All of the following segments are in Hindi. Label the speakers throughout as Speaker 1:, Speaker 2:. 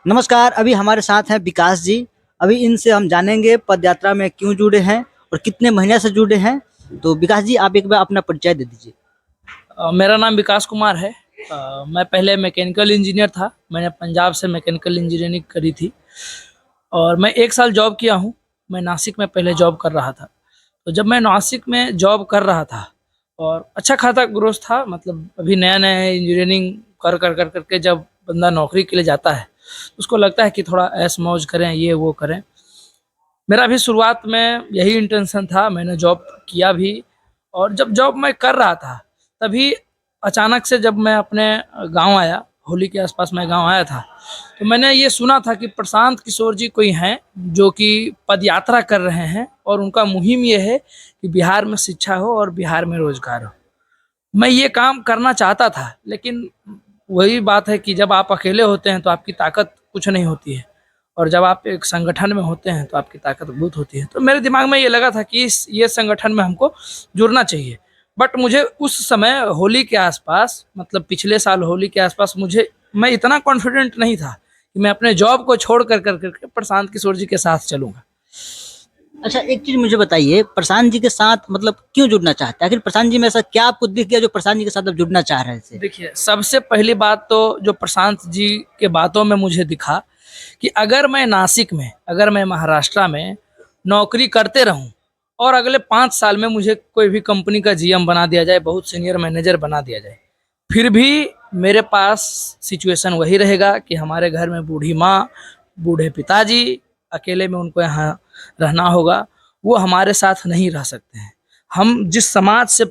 Speaker 1: नमस्कार, अभी हमारे साथ हैं विकास जी। अभी इनसे हम जानेंगे पदयात्रा में क्यों जुड़े हैं और कितने महीने से जुड़े हैं। तो विकास जी, आप एक बार अपना परिचय दे दीजिए।
Speaker 2: मेरा नाम विकास कुमार है। मैं पहले मैकेनिकल इंजीनियर था। मैंने पंजाब से मैकेनिकल इंजीनियरिंग करी थी और मैं 1 साल जॉब किया हूँ। मैं नासिक में पहले जॉब कर रहा था। तो जब मैं नासिक में जॉब कर रहा था और अच्छा खासा ग्रोथ था, मतलब अभी नया नया इंजीनियरिंग कर करके जब बंदा नौकरी के लिए जाता है तो उसको लगता है कि थोड़ा ऐश मौज करें, ये वो करें। मेरा भी शुरुआत में यही इंटेंशन था, मैंने जॉब किया भी। और जब जॉब मैं कर रहा था तभी अचानक से जब मैं अपने गांव आया, होली के आसपास मैं गांव आया था, तो मैंने ये सुना था कि प्रशांत किशोर जी कोई हैं जो कि पदयात्रा कर रहे हैं और उनका मुहिम ये है कि बिहार में शिक्षा हो और बिहार में रोजगार हो। मैं ये काम करना चाहता था, लेकिन वही बात है कि जब आप अकेले होते हैं तो आपकी ताकत कुछ नहीं होती है, और जब आप एक संगठन में होते हैं तो आपकी ताकत बहुत होती है। तो मेरे दिमाग में ये लगा था कि इस ये संगठन में हमको जुड़ना चाहिए। बट मुझे उस समय होली के आसपास, मतलब पिछले साल होली के आसपास, मैं इतना कॉन्फिडेंट नहीं था कि मैं अपने जॉब को छोड़ कर करके प्रशांत किशोर जी के साथ चलूंगा।
Speaker 1: अच्छा, एक चीज़ मुझे बताइए, प्रशांत जी के साथ मतलब क्यों जुड़ना चाहते हैं? आखिर प्रशांत जी में ऐसा क्या आपको दिख गया जो प्रशांत जी के साथ आप जुड़ना चाह रहे थे?
Speaker 2: देखिए, सबसे पहली बात तो जो प्रशांत जी के बातों में मुझे दिखा कि अगर मैं नासिक में, अगर मैं महाराष्ट्र में नौकरी करते रहूं और अगले 5 साल में मुझे कोई भी कंपनी का जीएम बना दिया जाए, बहुत सीनियर मैनेजर बना दिया जाए, फिर भी मेरे पास सिचुएशन वही रहेगा कि हमारे घर में बूढ़ी माँ, बूढ़े पिताजी, अकेले में उनको यहाँ रहना होगा। वो हमारे साथ नहीं रह सकते हैं। हम जिस समाज से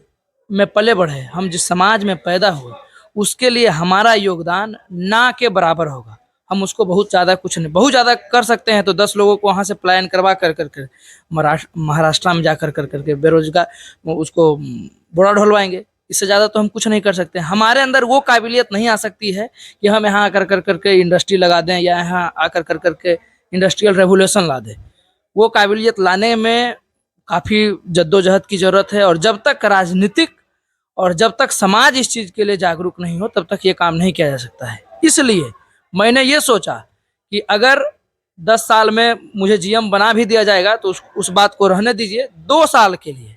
Speaker 2: में पले बढ़े, हम जिस समाज में पैदा हुए, उसके लिए हमारा योगदान ना के बराबर होगा। हम उसको बहुत ज़्यादा कुछ नहीं, बहुत ज़्यादा कर सकते हैं तो 10 लोगों को वहाँ से पलायन करवा कर महाराष्ट्र में जा कर के बेरोजगार उसको बोरा ढोलवाएंगे। इससे ज़्यादा तो हम कुछ नहीं कर सकते। हमारे अंदर वो काबिलियत नहीं आ सकती है कि हम यहाँ आकर कर करके इंडस्ट्री लगा दें या यहाँ आकर कर करके इंडस्ट्रियल रेवोल्यूशन ला दें। वो काबिलियत लाने में काफ़ी जद्दोजहद की ज़रूरत है, और जब तक राजनीतिक और जब तक समाज इस चीज़ के लिए जागरूक नहीं हो तब तक ये काम नहीं किया जा सकता है। इसलिए मैंने ये सोचा कि अगर 10 साल में मुझे जीएम बना भी दिया जाएगा तो उस बात को रहने दीजिए। 2 साल के लिए,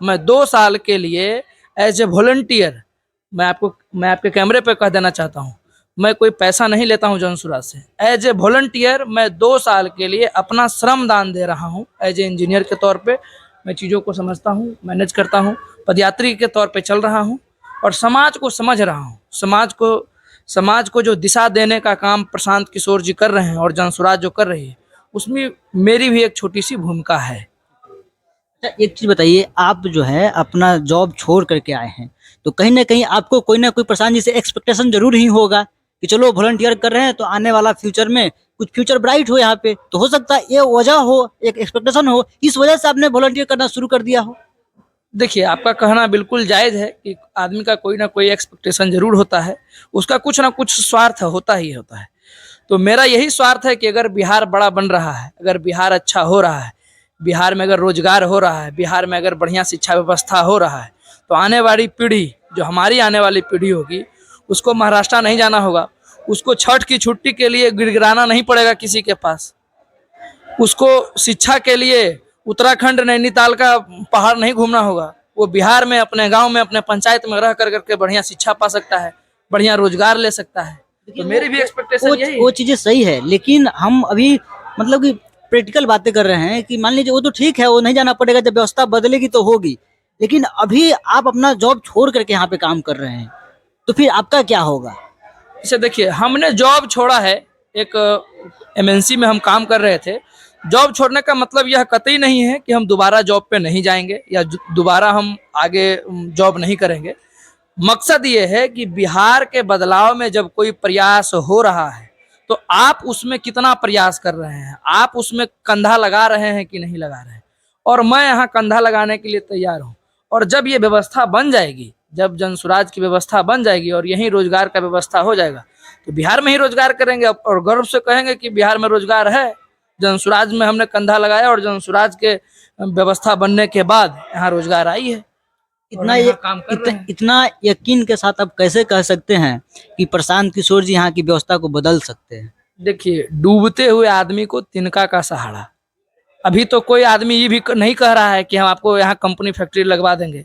Speaker 2: मैं 2 साल के लिए एज ए वॉलंटियर, मैं आपके कैमरे पे कह देना चाहता हूँ, मैं कोई पैसा नहीं लेता हूँ जनसुराज से। एज ए वॉलंटियर मैं 2 साल के लिए अपना श्रम दान दे रहा हूँ। एज ए इंजीनियर के तौर पे मैं चीज़ों को समझता हूँ, मैनेज करता हूँ, पदयात्री के तौर पे चल रहा हूँ और समाज को समझ रहा हूँ। समाज को जो दिशा देने का काम प्रशांत किशोर जी कर रहे हैं और जनसुराज जो कर रही है, उसमें मेरी भी एक छोटी सी भूमिका है।
Speaker 1: अच्छा, एक चीज़ बताइए, आप जो है अपना जॉब छोड़ करके आए हैं, तो कहीं न कहीं आपको कोई ना कोई प्रशांत जी से एक्सपेक्टेशन ज़रूर ही होगा कि चलो वॉलंटियर कर रहे हैं तो आने वाला फ्यूचर में कुछ फ्यूचर ब्राइट हो यहाँ पे। तो हो सकता है ये वजह हो, एक एक्सपेक्टेशन हो, इस वजह से आपने वॉलंटियर करना शुरू कर दिया हो।
Speaker 2: देखिए, आपका कहना बिल्कुल जायज़ है कि आदमी का कोई ना कोई एक्सपेक्टेशन ज़रूर होता है, उसका कुछ ना कुछ स्वार्थ होता ही होता है। तो मेरा यही स्वार्थ है कि अगर बिहार बड़ा बन रहा है, अगर बिहार अच्छा हो रहा है, बिहार में अगर रोजगार हो रहा है, बिहार में अगर बढ़िया शिक्षा व्यवस्था हो रहा है, तो आने वाली पीढ़ी, जो हमारी आने वाली पीढ़ी होगी, उसको महाराष्ट्र नहीं जाना होगा, उसको छठ की छुट्टी के लिए गिड़गिड़ाना नहीं पड़ेगा किसी के पास, उसको शिक्षा के लिए उत्तराखंड नैनीताल का पहाड़ नहीं घूमना होगा। वो बिहार में अपने गांव में अपने पंचायत में रह कर करके बढ़िया शिक्षा पा सकता है, बढ़िया रोजगार ले सकता है।
Speaker 1: देखिए,
Speaker 2: तो मेरी भी एक्सपेक्टेशन यही
Speaker 1: वो
Speaker 2: है।
Speaker 1: चीज़ें सही है, लेकिन हम अभी मतलब कि प्रैक्टिकल बातें कर रहे हैं कि मान लीजिए वो तो ठीक है, वो नहीं जाना पड़ेगा, जब व्यवस्था बदलेगी तो होगी। लेकिन अभी आप अपना जॉब छोड़ करके यहाँ पे काम कर रहे हैं, तो फिर आपका क्या होगा?
Speaker 2: इसे देखिए, हमने जॉब छोड़ा है, एक एमएनसी में हम काम कर रहे थे। जॉब छोड़ने का मतलब यह कतई नहीं है कि हम दोबारा जॉब पे नहीं जाएंगे या दोबारा हम आगे जॉब नहीं करेंगे। मकसद ये है कि बिहार के बदलाव में जब कोई प्रयास हो रहा है तो आप उसमें कितना प्रयास कर रहे हैं, आप उसमें कंधा लगा रहे हैं कि नहीं लगा रहे हैं। और मैं यहाँ कंधा लगाने के लिए तैयार हूँ। और जब ये व्यवस्था बन जाएगी, जब जनसुराज की व्यवस्था बन जाएगी और यहीं रोजगार का व्यवस्था हो जाएगा, तो बिहार में ही रोजगार करेंगे और गर्व से कहेंगे कि बिहार में रोजगार है। जनसुराज में हमने कंधा लगाया और जनसुराज के व्यवस्था बनने के बाद यहाँ रोजगार आई है और
Speaker 1: इतना
Speaker 2: हम
Speaker 1: ये
Speaker 2: यहाँ काम कर रहे हैं।
Speaker 1: इतना यकीन के साथ आप कैसे कह सकते हैं कि प्रशांत किशोर जी यहाँ की व्यवस्था को बदल सकते हैं?
Speaker 2: देखिए, डूबते हुए आदमी को तिनका का सहारा। अभी तो कोई आदमी ये भी नहीं कह रहा है कि हम आपको यहाँ कंपनी फैक्ट्री लगवा देंगे,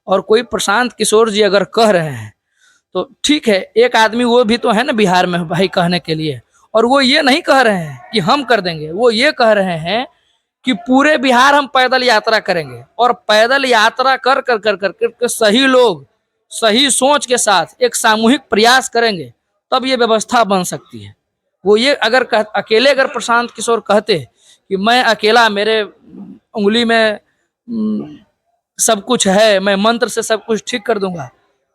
Speaker 2: और कोई प्रशांत किशोर जी अगर कह रहे हैं तो ठीक है, एक आदमी वो भी तो है ना बिहार में भाई कहने के लिए, और वो ये नहीं कह रहे हैं कि हम कर देंगे, वो ये कह रहे हैं कि पूरे बिहार हम पैदल यात्रा करेंगे, और पैदल यात्रा कर कर कर कर कर सही लोग सही सोच के साथ एक सामूहिक प्रयास करेंगे, तब ये व्यवस्था बन सकती है। वो ये अगर अकेले अगर प्रशांत किशोर कहते कि मैं अकेला, मेरे उंगली में सब कुछ है, मैं मंत्र से सब कुछ ठीक कर दूंगा,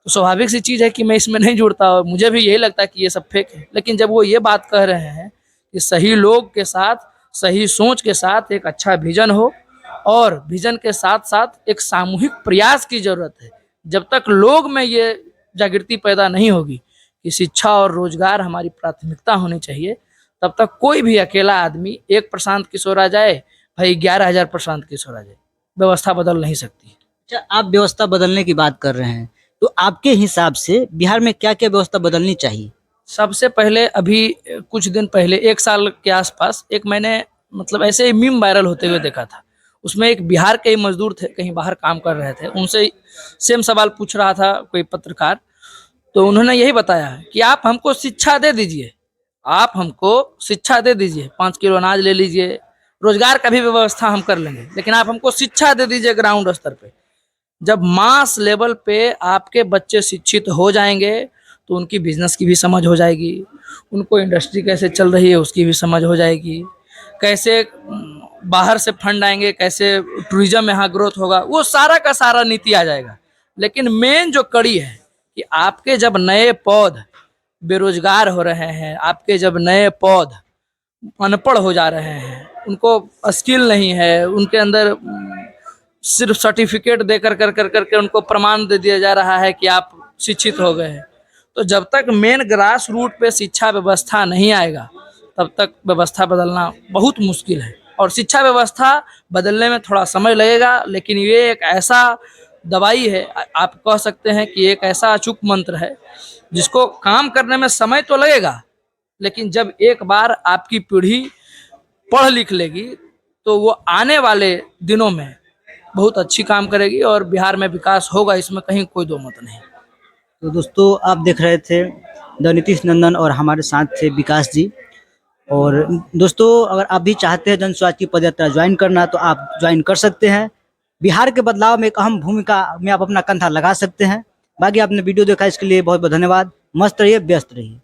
Speaker 2: तो स्वाभाविक सी चीज है कि मैं इसमें नहीं जुड़ता, और मुझे भी यही लगता है कि ये सब फेक है। लेकिन जब वो ये बात कह रहे हैं कि सही लोग के साथ, सही सोच के साथ एक अच्छा विजन हो, और विजन के साथ साथ एक सामूहिक प्रयास की जरूरत है, जब तक लोग में ये जागृति पैदा नहीं होगी कि शिक्षा और रोजगार हमारी प्राथमिकता होनी चाहिए, तब तक कोई भी अकेला आदमी, एक प्रशांत किशोर आ जाए भाई 11,000 प्रशांत किशोर आ जाए, व्यवस्था बदल नहीं सकती।
Speaker 1: अच्छा, आप व्यवस्था बदलने की बात कर रहे हैं, तो आपके हिसाब से बिहार में क्या क्या व्यवस्था बदलनी चाहिए?
Speaker 2: सबसे पहले अभी कुछ दिन पहले, 1 साल के आसपास, एक मैंने मतलब ऐसे ही मीम वायरल होते हुए देखा था। उसमें एक बिहार के ही मजदूर थे, कहीं बाहर काम कर रहे थे, उनसे सेम सवाल पूछ रहा था कोई पत्रकार, तो उन्होंने यही बताया कि आप हमको शिक्षा दे दीजिए, आप हमको शिक्षा दे दीजिए, 5 किलो अनाज ले लीजिए, रोजगार का भी व्यवस्था हम कर लेंगे, लेकिन आप हमको शिक्षा दे दीजिए ग्राउंड स्तर पे। जब मास लेवल पे आपके बच्चे शिक्षित हो जाएंगे तो उनकी बिजनेस की भी समझ हो जाएगी, उनको इंडस्ट्री कैसे चल रही है उसकी भी समझ हो जाएगी, कैसे बाहर से फंड आएंगे, कैसे टूरिज्म यहाँ ग्रोथ होगा, वो सारा का सारा नीति आ जाएगा। लेकिन मेन जो कड़ी है कि आपके जब नए पौध बेरोजगार हो रहे हैं, आपके जब नए पौध अनपढ़ हो जा रहे हैं, उनको स्किल नहीं है, उनके अंदर सिर्फ सर्टिफिकेट दे कर कर कर करके उनको प्रमाण दे दिया जा रहा है कि आप शिक्षित हो गए हैं, तो जब तक मेन ग्रास रूट पे शिक्षा व्यवस्था नहीं आएगा, तब तक व्यवस्था बदलना बहुत मुश्किल है। और शिक्षा व्यवस्था बदलने में थोड़ा समय लगेगा, लेकिन ये एक ऐसा दवाई है, आप कह सकते हैं कि एक ऐसा अचूक मंत्र है जिसको काम करने में समय तो लगेगा, लेकिन जब एक बार आपकी पीढ़ी पढ़ लिख लेगी तो वो आने वाले दिनों में बहुत अच्छी काम करेगी, और बिहार में विकास होगा, इसमें कहीं कोई दो मत नहीं।
Speaker 1: तो दोस्तों, आप देख रहे थे द नीतीश नंदन, और हमारे साथ थे विकास जी। और दोस्तों, अगर आप भी चाहते हैं जन स्वराज की पदयात्रा ज्वाइन करना, तो आप ज्वाइन कर सकते हैं। बिहार के बदलाव में एक अहम भूमिका में आप अपना कंधा लगा सकते हैं। बाकी आपने वीडियो देखा, इसके लिए बहुत बहुत धन्यवाद। मस्त रहिए, व्यस्त रहिए।